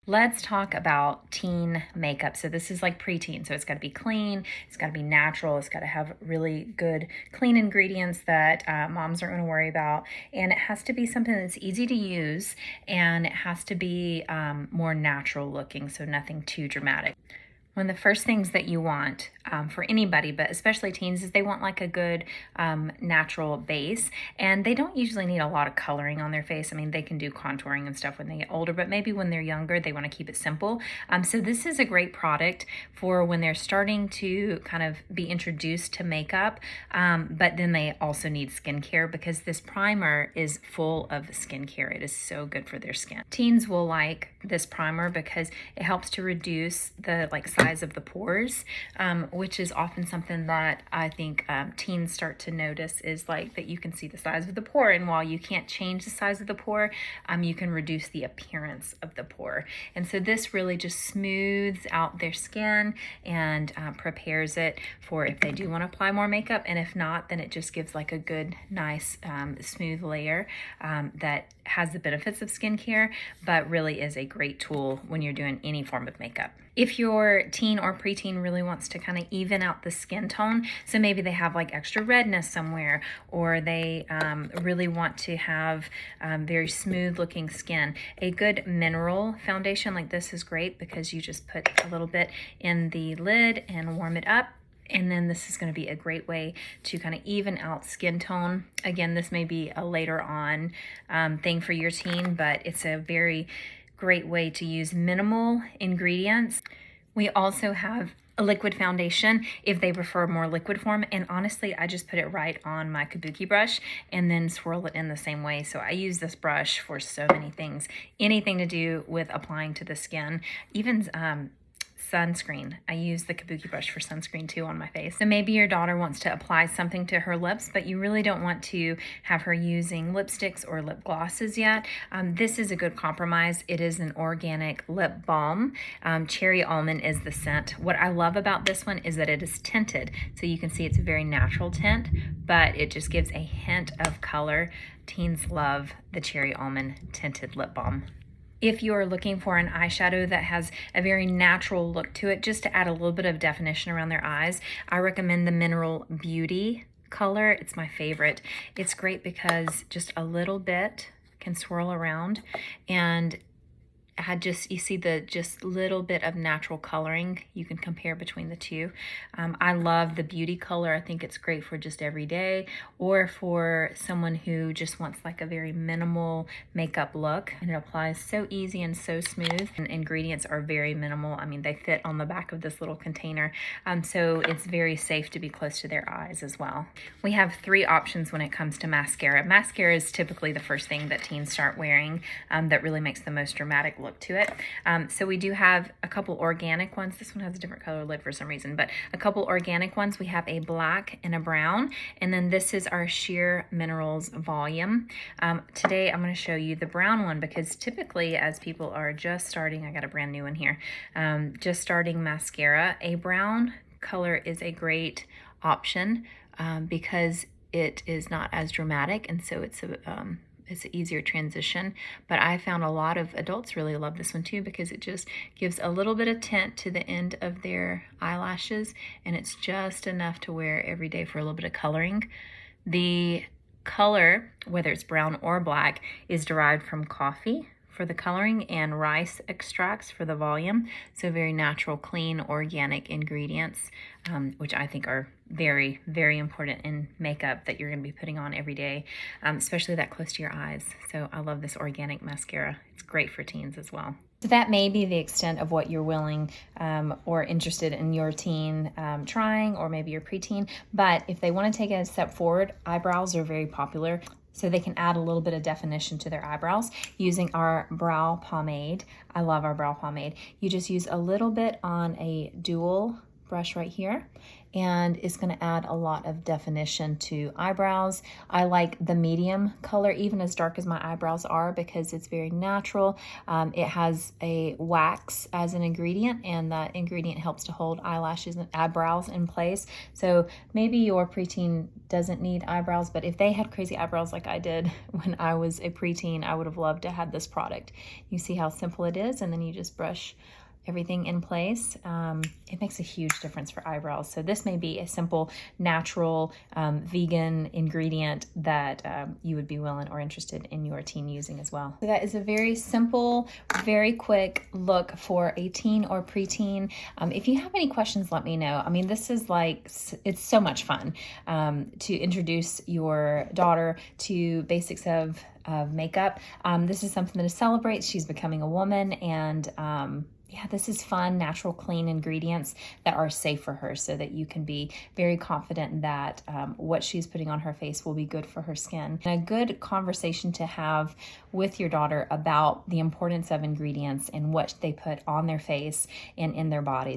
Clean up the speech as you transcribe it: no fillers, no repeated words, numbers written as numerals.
Let's talk about teen makeup. So this is like preteen. So it's got to be clean. It's got to be natural. It's got to have really good, clean ingredients that moms aren't going to worry about. And it has to be something that's easy to use, and it has to be more natural looking. So nothing too dramatic. One of the first things that you want for anybody, but especially teens, is they want like a good natural base. And they don't usually need a lot of coloring on their face. I mean, they can do contouring and stuff when they get older, but maybe when they're younger, they want to keep it simple. So this is a great product for when they're starting to kind of be introduced to makeup, but then they also need skincare, because this primer is full of skincare. It is so good for their skin. Teens will like this primer because it helps to reduce the size of the pores, which is often something that I think teens start to notice, is like that you can see the size of the pore, and while you can't change the size of the pore, you can reduce the appearance of the pore. And so this really just smooths out their skin and prepares it for if they do want to apply more makeup, and if not, then it just gives like a good, nice, smooth layer that has the benefits of skincare, but really is a great tool when you're doing any form of makeup. If your teen or preteen really wants to kind of even out the skin tone, so maybe they have like extra redness somewhere, or they really want to have very smooth looking skin, a good mineral foundation like this is great, because you just put a little bit in the lid and warm it up. And then this is going to be a great way to kind of even out skin tone. Again, this may be a later on thing for your teen, but it's a very great way to use minimal ingredients. We also have a liquid foundation if they prefer more liquid form, and honestly I just put it right on my kabuki brush and then swirl it in the same way. So I use this brush for so many things, anything to do with applying to the skin, even sunscreen. I use the kabuki brush for sunscreen too on my face. So maybe your daughter wants to apply something to her lips, but you really don't want to have her using lipsticks or lip glosses yet. This is a good compromise. It is an organic lip balm. Cherry almond is the scent. What I love about this one is that it is tinted. So you can see it's a very natural tint, but it just gives a hint of color. Teens love the cherry almond tinted lip balm. If you're looking for an eyeshadow that has a very natural look to it, just to add a little bit of definition around their eyes, I recommend the Mineral Beauty color. It's my favorite. It's great because just a little bit can swirl around and you see the just little bit of natural coloring. You can compare between the two. I love the beauty color. I think it's great for just every day, or for someone who just wants like a very minimal makeup look, and it applies so easy and so smooth, and ingredients are very minimal. I mean, they fit on the back of this little container, so it's very safe to be close to their eyes as well. We have 3 options when it comes to mascara. Mascara is typically the first thing that teens start wearing that really makes the most dramatic look to it. So we do have a couple organic ones. This one has a different color lid for some reason, but a couple organic ones. We have a black and a brown, and then this is our Sheer Minerals Volume. Today I'm going to show you the brown one, because typically as people are just starting, I got a brand new one here, just starting mascara, a brown color is a great option because it is not as dramatic, and so it's an easier transition. But I found a lot of adults really love this one too, because it just gives a little bit of tint to the end of their eyelashes, and it's just enough to wear every day for a little bit of coloring. The color, whether it's brown or black, is derived from coffee for the coloring and rice extracts for the volume. So very natural, clean, organic ingredients, which I think are very, very important in makeup that you're going to be putting on every day, especially that close to your eyes. So I love this organic mascara. It's great for teens as well. So that may be the extent of what you're willing or interested in your teen trying, or maybe your preteen. But if they want to take it a step forward, eyebrows are very popular. So they can add a little bit of definition to their eyebrows using our brow pomade. I love our brow pomade. You just use a little bit on a dual brush right here, and it's going to add a lot of definition to eyebrows. I like the medium color, even as dark as my eyebrows are, because it's very natural. It has a wax as an ingredient, and that ingredient helps to hold eyelashes and eyebrows in place. So maybe your preteen doesn't need eyebrows, but if they had crazy eyebrows like I did when I was a preteen, I would have loved to have this product. You see how simple it is, and then you just brush everything in place. It makes a huge difference for eyebrows. So this may be a simple, natural, vegan ingredient that you would be willing or interested in your teen using as well. So that is a very simple, very quick look for a teen or preteen. If you have any questions, let me know. I mean, this is like, it's so much fun to introduce your daughter to basics of makeup. This is something that celebrates. She's becoming a woman, and yeah, this is fun, natural, clean ingredients that are safe for her, so that you can be very confident that what she's putting on her face will be good for her skin. And a good conversation to have with your daughter about the importance of ingredients and what they put on their face and in their bodies.